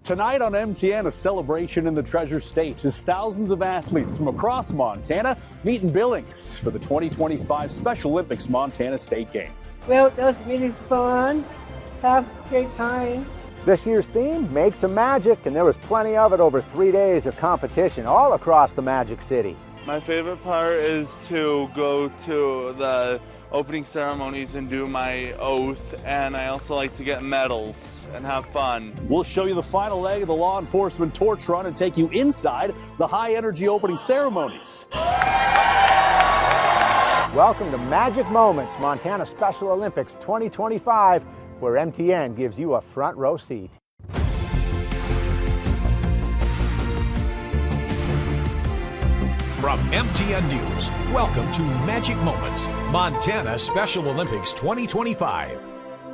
Tonight on MTN, a celebration in the Treasure State as thousands of athletes from across Montana meet in Billings for the 2025 Special Olympics Montana State Games. Well, that was really fun. Have a great time. This year's theme, Make Some Magic, and there was plenty of it over 3 days of competition all across the Magic City. My favorite part is to go to the opening ceremonies and do my oath, and I also like to get medals and have fun. We'll show you the final leg of the law enforcement torch run and take you inside the high-energy opening ceremonies. Welcome to Magic Moments, Montana Special Olympics 2025, where MTN gives you a front row seat. From MTN News, welcome to Magic Moments, Montana Special Olympics 2025.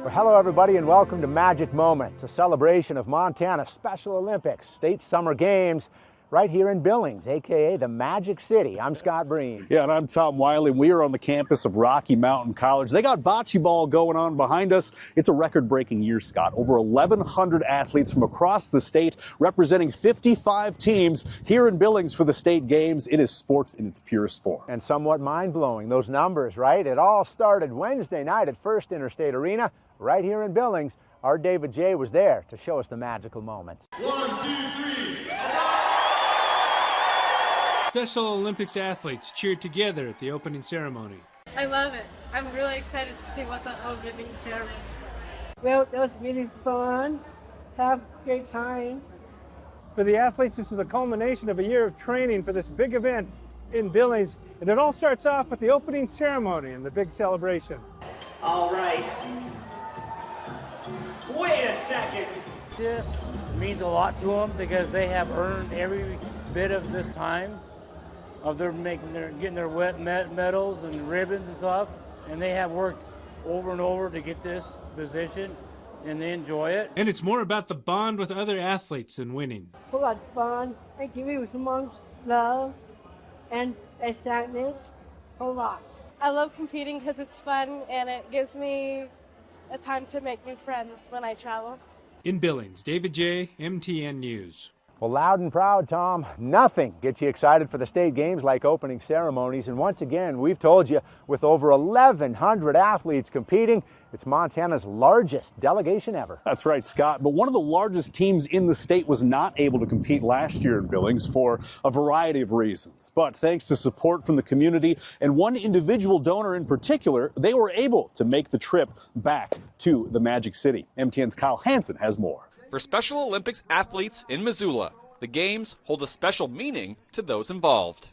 Well, hello everybody and welcome to Magic Moments, a celebration of Montana Special Olympics State Summer Games right here in Billings, aka the Magic City. I'm Scott Breen. Yeah, and I'm Tom Wiley. We are on the campus of Rocky Mountain College. They got bocce ball going on behind us. It's a record-breaking year, Scott. Over 1,100 athletes from across the state representing 55 teams here in Billings for the state games. It is sports in its purest form. And somewhat mind-blowing, those numbers, right? It all started Wednesday night at First Interstate Arena right here in Billings. Our David J. was there to show us the magical moments. 1, 2, 3. Special Olympics athletes cheered together at the opening ceremony. I love it. I'm really excited to see what the opening ceremony is like. Well, that was really fun. Have a great time. For the athletes, this is the culmination of a year of training for this big event in Billings, and it all starts off with the opening ceremony and the big celebration. All right. Wait a second. This means a lot to them because they have earned every bit of this time of getting their wet medals and ribbons and stuff, and they have worked over and over to get this position, and they enjoy it. And it's more about the bond with other athletes than winning. A whole lot of fun. I give you some love and excitement. A whole lot. I love competing because it's fun and it gives me a time to make new friends when I travel. In Billings, David J., MTN News. Well, loud and proud, Tom, nothing gets you excited for the state games like opening ceremonies. And once again, we've told you, with over 1,100 athletes competing, it's Montana's largest delegation ever. That's right, Scott. But one of the largest teams in the state was not able to compete last year in Billings for a variety of reasons. But thanks to support from the community and one individual donor in particular, they were able to make the trip back to the Magic City. MTN's Kyle Hansen has more. For Special Olympics athletes in Missoula, the games hold a special meaning to those involved.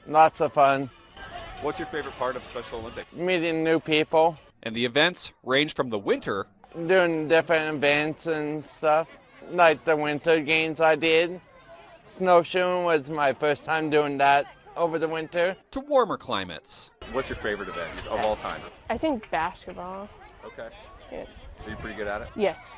Lots of fun. What's your favorite part of Special Olympics? Meeting new people. And the events range from the winter. Doing different events and stuff, like the winter games I did. Snowshoeing was my first time doing that over the winter. To warmer climates. What's your favorite event of all time? I think basketball. Okay. Yeah. Are you pretty good at it? Yes.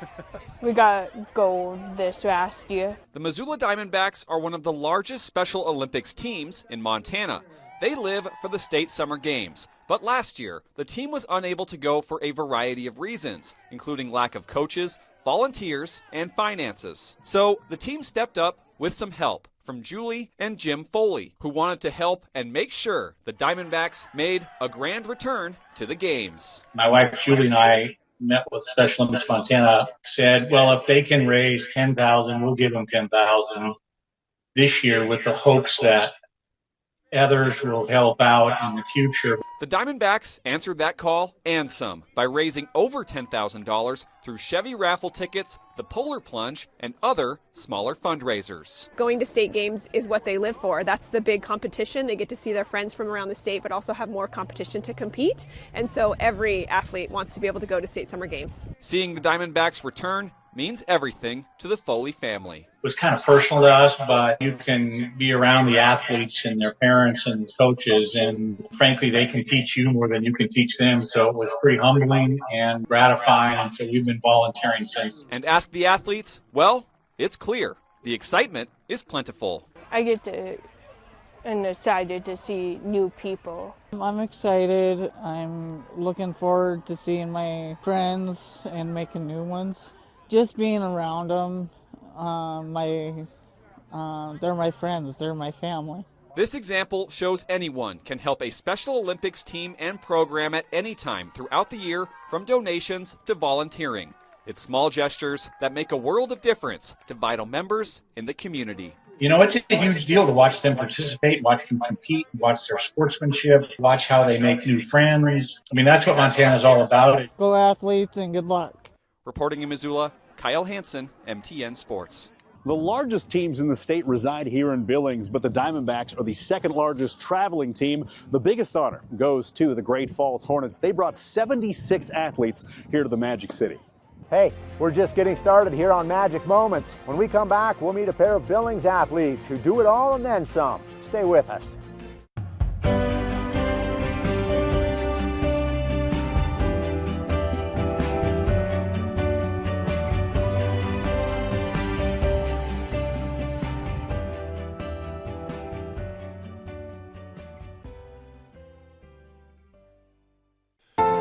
We got gold this last year. The Missoula Diamondbacks are one of the largest Special Olympics teams in Montana. They live for the state summer games, but last year, the team was unable to go for a variety of reasons, including lack of coaches, volunteers, and finances. So the team stepped up with some help from Julie and Jim Foley, who wanted to help and make sure the Diamondbacks made a grand return to the games. My wife Julie and I met with Special Olympics Montana, said, well, if they can raise $10,000, we'll give them $10,000 this year with the hopes that others will help out in the future. The Diamondbacks answered that call and some by raising over $10,000 through Chevy raffle tickets, the Polar Plunge, and other smaller fundraisers. Going to state games is what they live for. That's the big competition. They get to see their friends from around the state, but also have more competition to compete. And so every athlete wants to be able to go to state summer games. Seeing the Diamondbacks return means everything to the Foley family. It was kind of personal to us, but you can be around the athletes and their parents and coaches, and frankly, they can teach you more than you can teach them. So it was pretty humbling and gratifying, and so we've been volunteering since. And ask the athletes, well, it's clear. The excitement is plentiful. I get to and excited to see new people. I'm excited. I'm looking forward to seeing my friends and making new ones. Just being around them, they're my friends, they're my family. This example shows anyone can help a Special Olympics team and program at any time throughout the year, from donations to volunteering. It's small gestures that make a world of difference to vital members in the community. You know, it's a huge deal to watch them participate, watch them compete, watch their sportsmanship, watch how they make new friends. I mean, that's what Montana's all about. Go Athletes and good luck. Reporting in Missoula, Kyle Hansen, MTN Sports. The largest teams in the state reside here in Billings, but the Diamondbacks are the second largest traveling team. The biggest honor goes to the Great Falls Hornets. They brought 76 athletes here to the Magic City. Hey, we're just getting started here on Magic Moments. When we come back, we'll meet a pair of Billings athletes who do it all and then some. Stay with us.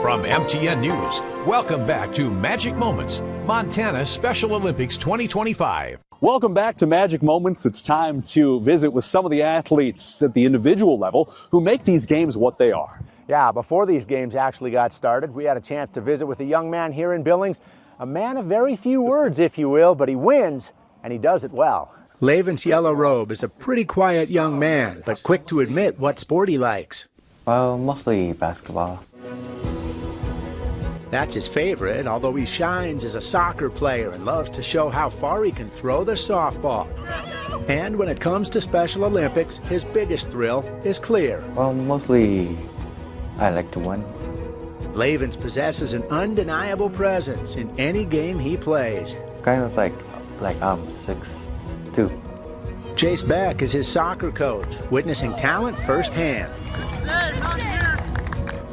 From MTN News, welcome back to Magic Moments, Montana Special Olympics 2025. Welcome back to Magic Moments. It's time to visit with some of the athletes at the individual level who make these games what they are. Yeah, before these games actually got started, we had a chance to visit with a young man here in Billings, a man of very few words, if you will, but he wins, and he does it well. Laven's yellow robe is a pretty quiet young man, but quick to admit what sport he likes. Well, mostly basketball. That's his favorite, although he shines as a soccer player and loves to show how far he can throw the softball. And when it comes to Special Olympics, his biggest thrill is clear. Well, mostly I like to win. Lavens possesses an undeniable presence in any game he plays. Kind of like 6'2". Chase Beck is his soccer coach, witnessing talent firsthand.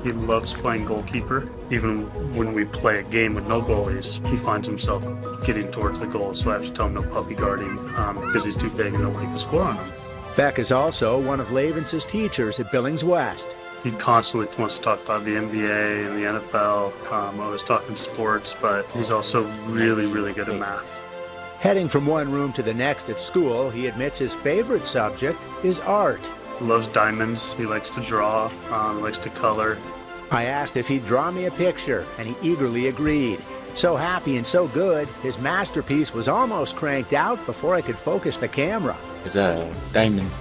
He loves playing goalkeeper. Even when we play a game with no goalies, he finds himself getting towards the goal, so I have to tell him no puppy guarding because he's too big and nobody can score on him. Beck is also one of Lavens' teachers at Billings West. He constantly wants to talk about the NBA and the NFL. Always talking sports, but he's also really, really good at math. Heading from one room to the next at school, he admits his favorite subject is art. He loves diamonds. He likes to draw. He likes to color. I asked if he'd draw me a picture, and he eagerly agreed. So happy and so good, his masterpiece was almost cranked out before I could focus the camera. It's a diamond.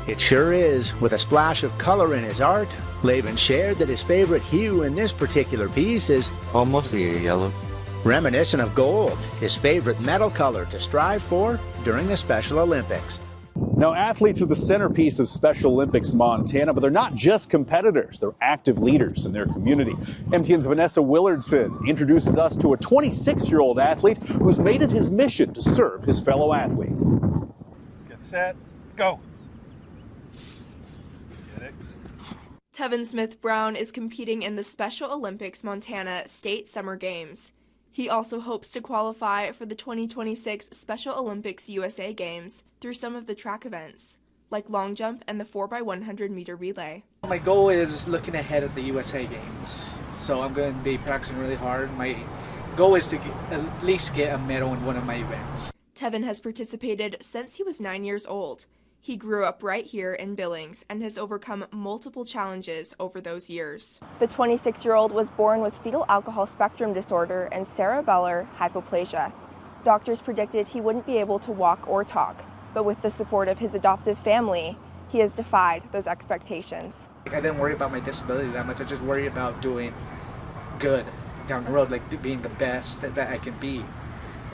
It sure is. With a splash of color in his art, Laven shared that his favorite hue in this particular piece is mostly yellow. Reminiscent of gold, his favorite medal color to strive for during the Special Olympics. Now, athletes are the centerpiece of Special Olympics Montana, but they're not just competitors. They're active leaders in their community. MTN's Vanessa Willardson introduces us to a 26-year-old athlete who's made it his mission to serve his fellow athletes. Get set, go. Get it. Tevin Smith Brown is competing in the Special Olympics Montana State Summer Games. He also hopes to qualify for the 2026 Special Olympics USA Games through some of the track events, like long jump and the 4x100 meter relay. My goal is looking ahead at the USA Games, so I'm going to be practicing really hard. My goal is to at least get a medal in one of my events. Tevin has participated since he was 9 years old. He grew up right here in Billings and has overcome multiple challenges over those years. The 26-year-old was born with fetal alcohol spectrum disorder and cerebellar hypoplasia. Doctors predicted he wouldn't be able to walk or talk, but with the support of his adoptive family, he has defied those expectations. I didn't worry about my disability that much. I just worried about doing good down the road, like being the best that I can be.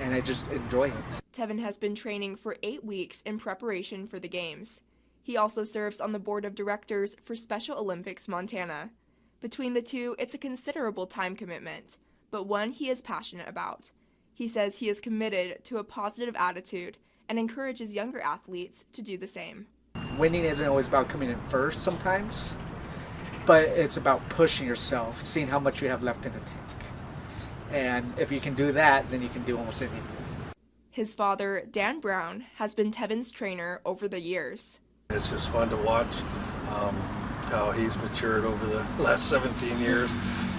And I just enjoy it. Tevin has been training for 8 weeks in preparation for the Games. He also serves on the board of directors for Special Olympics Montana. Between the two, it's a considerable time commitment, but one he is passionate about. He says he is committed to a positive attitude and encourages younger athletes to do the same. Winning isn't always about coming in first sometimes, but it's about pushing yourself, seeing how much you have left in the tank. And if you can do that, then you can do almost anything. His father, Dan Brown, has been Tevin's trainer over the years. It's just fun to watch how he's matured over the last 17 years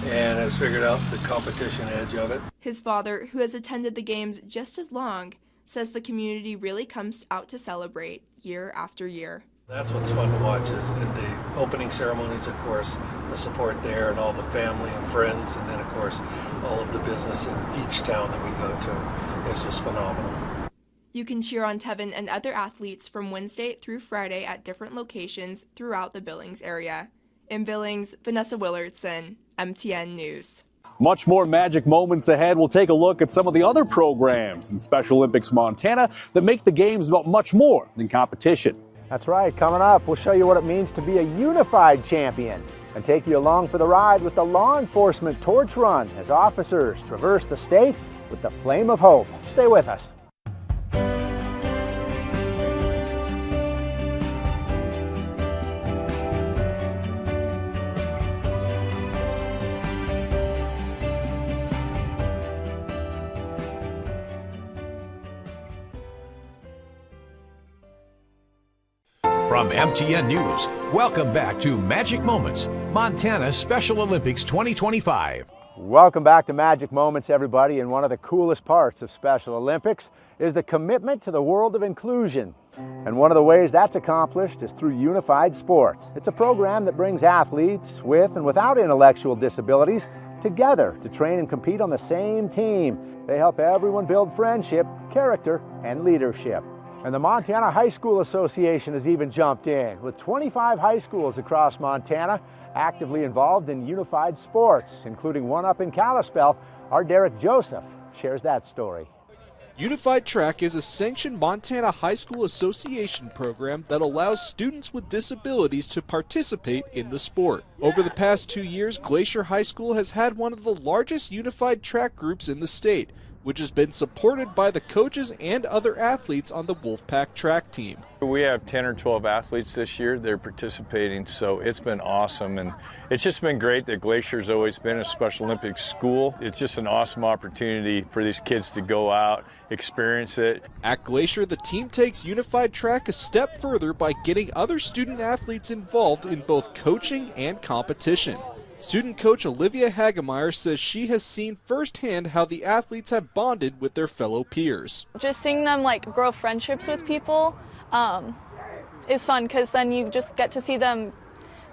and has figured out the competition edge of it. His father, who has attended the Games just as long, says the community really comes out to celebrate year after year. That's what's fun to watch is in the opening ceremonies, of course, the support there and all the family and friends, and then, of course, all of the business in each town that we go to. It's just phenomenal. You can cheer on Tevin and other athletes from Wednesday through Friday at different locations throughout the Billings area. In Billings, Vanessa Willardson, MTN News. Much more magic moments ahead. We'll take a look at some of the other programs in Special Olympics Montana that make the games about much more than competition. That's right. Coming up, we'll show you what it means to be a unified champion and take you along for the ride with the Law Enforcement Torch Run as officers traverse the state with the Flame of Hope. Stay with us. From MTN News, welcome back to Magic Moments, Montana Special Olympics 2025. Welcome back to Magic Moments, everybody. And one of the coolest parts of Special Olympics is the commitment to the world of inclusion. And one of the ways that's accomplished is through Unified Sports. It's a program that brings athletes with and without intellectual disabilities together to train and compete on the same team. They help everyone build friendship, character, and leadership. And the Montana High School Association has even jumped in, with 25 high schools across Montana actively involved in unified sports, including one up in Kalispell. Our Derek Joseph shares that story. Unified Track is a sanctioned Montana High School Association program that allows students with disabilities to participate in the sport. Over the past 2 years, Glacier High School has had one of the largest unified track groups in the state, which has been supported by the coaches and other athletes on the Wolfpack track team. We have 10 or 12 athletes this year. They're participating, so it's been awesome. And it's just been great that Glacier's always been a Special Olympics school. It's just an awesome opportunity for these kids to go out, experience it. At Glacier, the team takes Unified Track a step further by getting other student athletes involved in both coaching and competition. Student coach Olivia Hagemeyer says she has seen firsthand how the athletes have bonded with their fellow peers. Just seeing them grow friendships with people is fun, because then you just get to see them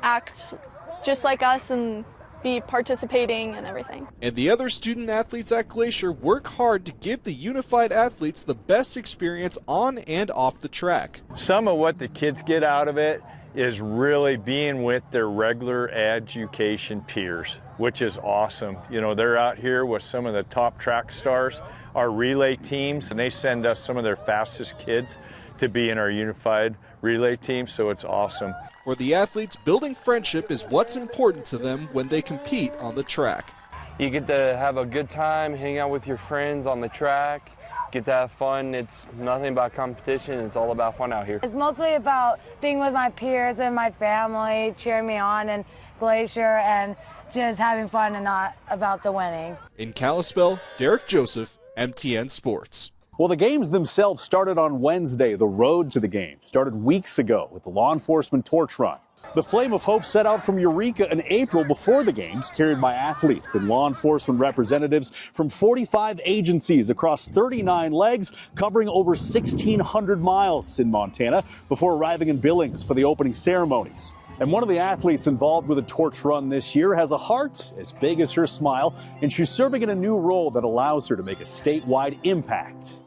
act just like us and be participating and everything. And the other student athletes at Glacier work hard to give the unified athletes the best experience on and off the track. Some of what the kids get out of it is really being with their regular education peers, which is awesome. You know, they're out here with some of the top track stars, our relay teams, and they send us some of their fastest kids to be in our unified relay team, so it's awesome. For the athletes, building friendship is what's important to them when they compete on the track. You get to have a good time, hang out with your friends on the track, get to have fun. It's nothing about competition, it's all about fun out here. It's mostly about being with my peers and my family, cheering me on in Glacier, and just having fun and not about the winning. In Kalispell, Derek Joseph, MTN Sports. Well, the games themselves started on Wednesday. The road to the games started weeks ago with the Law Enforcement Torch Run. The Flame of Hope set out from Eureka in April before the games, carried by athletes and law enforcement representatives from 45 agencies across 39 legs, covering over 1,600 miles in Montana before arriving in Billings for the opening ceremonies. And one of the athletes involved with the Torch Run this year has a heart as big as her smile, and she's serving in a new role that allows her to make a statewide impact.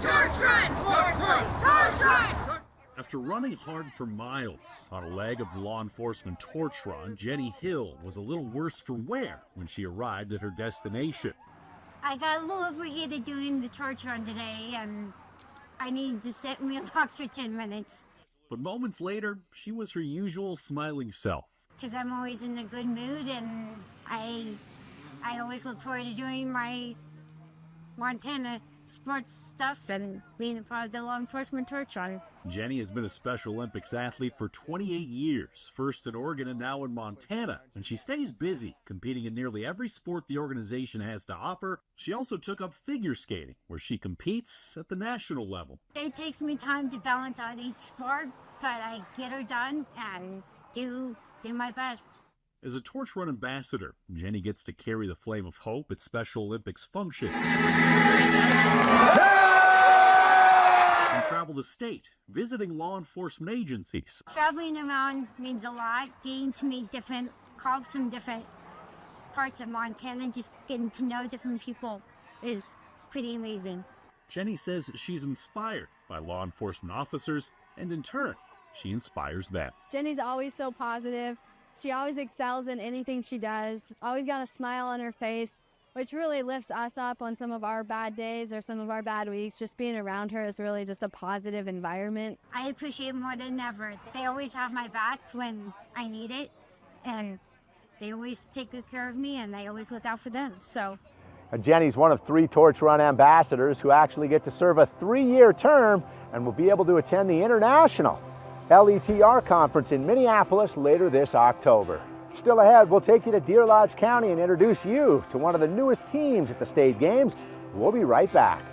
Torch Run! Torch Run! Torch Run! After running hard for miles on a leg of the Law Enforcement Torch Run, Jenny Hill was a little worse for wear when she arrived at her destination. I got a little overheated doing the torch run today, and I needed to sit in relax for 10 minutes. But moments later, she was her usual smiling self. Because I'm always in a good mood, and I always look forward to doing my Montana sports stuff and being a part of the Law Enforcement Torch Run. Jenny has been a Special Olympics athlete for 28 years, first in Oregon and now in Montana, and she stays busy, competing in nearly every sport the organization has to offer. She also took up figure skating, where she competes at the national level. It takes me time to balance out each sport, but I get her done and do my best. As a Torch Run ambassador, Jenny gets to carry the Flame of Hope at Special Olympics functions. travel the state, visiting law enforcement agencies. Traveling around means a lot. Getting to meet different cops from different parts of Montana, just getting to know different people is pretty amazing. Jenny says she's inspired by law enforcement officers, and in turn, she inspires them. Jenny's always so positive. She always excels in anything she does, always got a smile on her face, which really lifts us up on some of our bad days or some of our bad weeks. Just being around her is really just a positive environment. I appreciate it more than ever. They always have my back when I need it, and they always take good care of me, and I always look out for them. So Jenny's one of 3 Torch Run ambassadors who actually get to serve a 3-year term and will be able to attend the International LETR Conference in Minneapolis later this October. Still ahead, we'll take you to Deer Lodge County and introduce you to one of the newest teams at the state games. We'll be right back.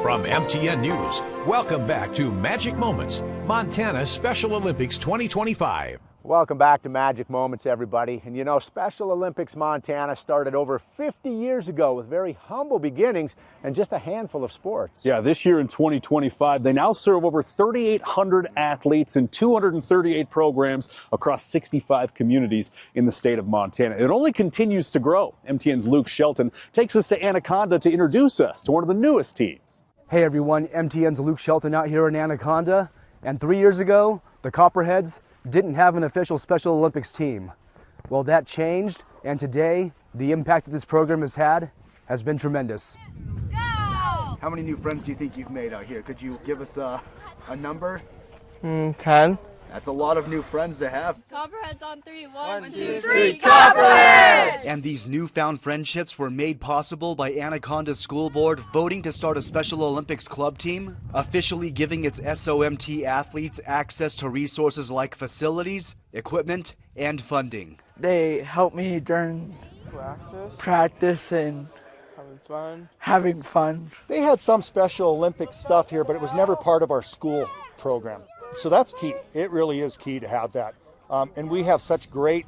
From MTN News, welcome back to Magic Moments, Montana Special Olympics 2025. Welcome back to Magic Moments, everybody. And you know, Special Olympics Montana started over 50 years ago with very humble beginnings and just a handful of sports. Yeah, this year in 2025, they now serve over 3,800 athletes in 238 programs across 65 communities in the state of Montana. It only continues to grow. MTN's Luke Shelton takes us to Anaconda to introduce us to one of the newest teams. Hey everyone, MTN's Luke Shelton out here in Anaconda, and 3 years ago, the Copperheads didn't have an official Special Olympics team. Well, that changed, and today, the impact that this program has had has been tremendous. Go! How many new friends do you think you've made out here? Could you give us a number? 10. That's a lot of new friends to have. Copperheads on 3. 1, 2, 3, Copperheads! And these newfound friendships were made possible by Anaconda's school board voting to start a Special Olympics club team, officially giving its SOMT athletes access to resources like facilities, equipment, and funding. They help me during practice and having fun. They had some Special Olympics stuff here, but it was never part of our school program. So that's key. It really is key to have that. And we have such great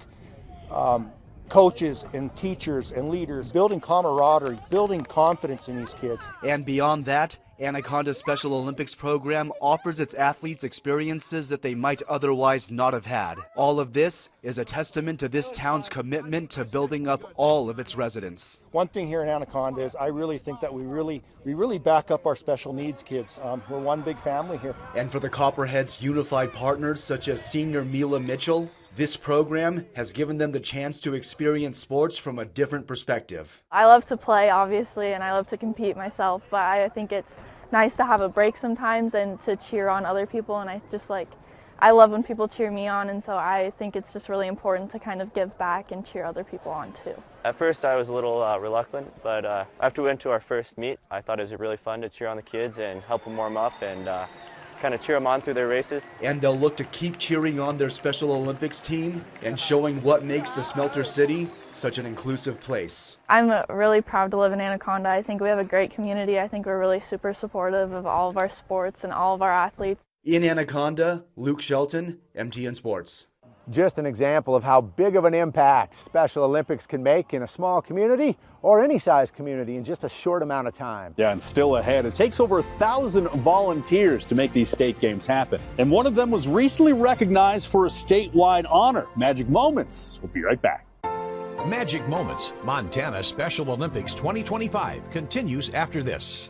coaches and teachers and leaders building camaraderie, building confidence in these kids. And beyond that, Anaconda's Special Olympics program offers its athletes experiences that they might otherwise not have had. All of this is a testament to this town's commitment to building up all of its residents. One thing here in Anaconda is I really think that we really back up our special needs kids. We're one big family here. And for the Copperheads' unified partners such as senior Mila Mitchell, this program has given them the chance to experience sports from a different perspective. I love to play, obviously, and I love to compete myself, but I think it's nice to have a break sometimes and to cheer on other people, and I love when people cheer me on, and so I think it's just really important to kind of give back and cheer other people on too. At first I was a little reluctant, but after we went to our first meet, I thought it was really fun to cheer on the kids and help them warm up and kind of cheer them on through their races. And they'll look to keep cheering on their Special Olympics team and showing what makes the Smelter City such an inclusive place. I'm really proud to live in Anaconda. I think we have a great community. I think we're really super supportive of all of our sports and all of our athletes. In Anaconda, Luke Shelton, MTN Sports. Just an example of how big of an impact Special Olympics can make in a small community or any size community in just a short amount of time. Yeah, and still ahead, it takes over 1,000 volunteers to make these state games happen. And one of them was recently recognized for a statewide honor. Magic Moments. We'll be right back. Magic Moments, Montana Special Olympics 2025 continues after this.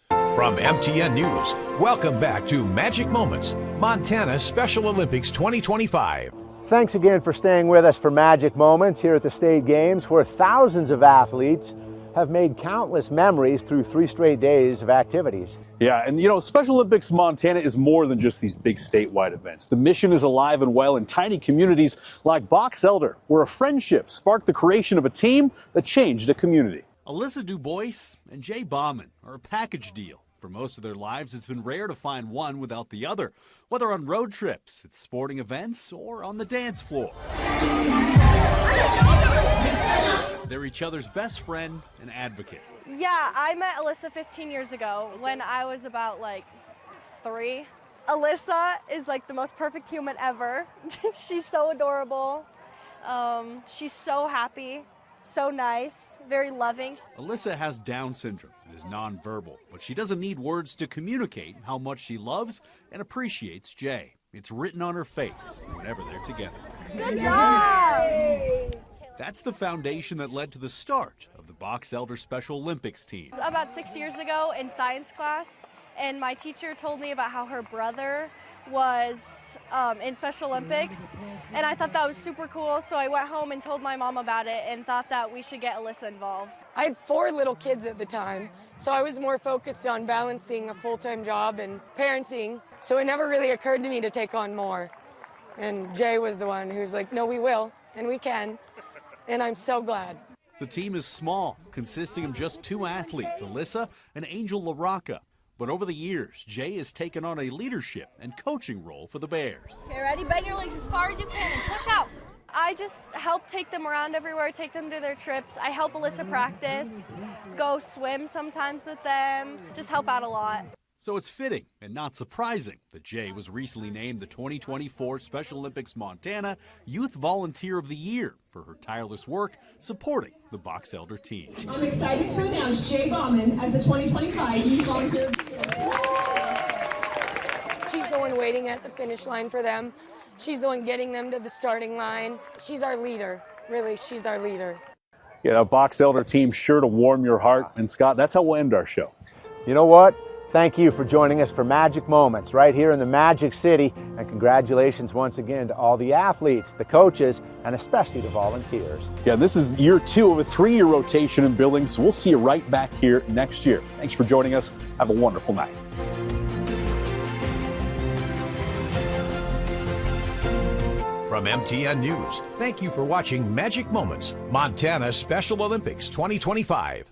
From MTN News, welcome back to Magic Moments, Montana Special Olympics 2025. Thanks again for staying with us for Magic Moments here at the State Games, where thousands of athletes have made countless memories through 3 straight days of activities. Yeah, and you know, Special Olympics Montana is more than just these big statewide events. The mission is alive and well in tiny communities like Box Elder, where a friendship sparked the creation of a team that changed a community. Alyssa Dubois and Jay Bauman are a package deal For most of their lives, it's been rare to find one without the other, whether on road trips, at sporting events, or on the dance floor. They're each other's best friend and advocate. Yeah, I met Alyssa 15 years ago when I was about like 3. Alyssa is like the most perfect human ever. She's so adorable. She's so happy, so nice, very loving. Alyssa has Down syndrome and is nonverbal, but she doesn't need words to communicate how much she loves and appreciates Jay. It's written on her face whenever they're together. Good job! That's the foundation that led to the start of the Box Elder Special Olympics team. About 6 years ago in science class, and my teacher told me about how her brother was in Special Olympics, and I thought that was super cool, so I went home and told my mom about it and thought that we should get Alyssa involved. I had 4 little kids at the time, so I was more focused on balancing a full-time job and parenting, so it never really occurred to me to take on more. And Jay was the one who's like, no, we will, and we can, and I'm so glad. The team is small, consisting of just 2 athletes, Alyssa and Angel LaRocca. But over the years, Jay has taken on a leadership and coaching role for the Bears. Okay, ready? Bend your legs as far as you can and push out. I just help take them around everywhere, take them to their trips. I help Alyssa practice, go swim sometimes with them, just help out a lot. So it's fitting and not surprising that Jay was recently named the 2024 Special Olympics Montana Youth Volunteer of the Year for her tireless work supporting the Box Elder team. I'm excited to announce Jay Bauman as the 2025 Youth Volunteer of the Year. She's the one waiting at the finish line for them. She's the one getting them to the starting line. She's our leader, really, she's our leader. Yeah, a Box Elder team sure to warm your heart. And Scott, that's how we'll end our show. You know what? Thank you for joining us for Magic Moments right here in the Magic City. And congratulations once again to all the athletes, the coaches, and especially the volunteers. Yeah, this is year 2 of a 3-year rotation in Billings. So we'll see you right back here next year. Thanks for joining us. Have a wonderful night. From MTN News, thank you for watching Magic Moments, Montana Special Olympics 2025.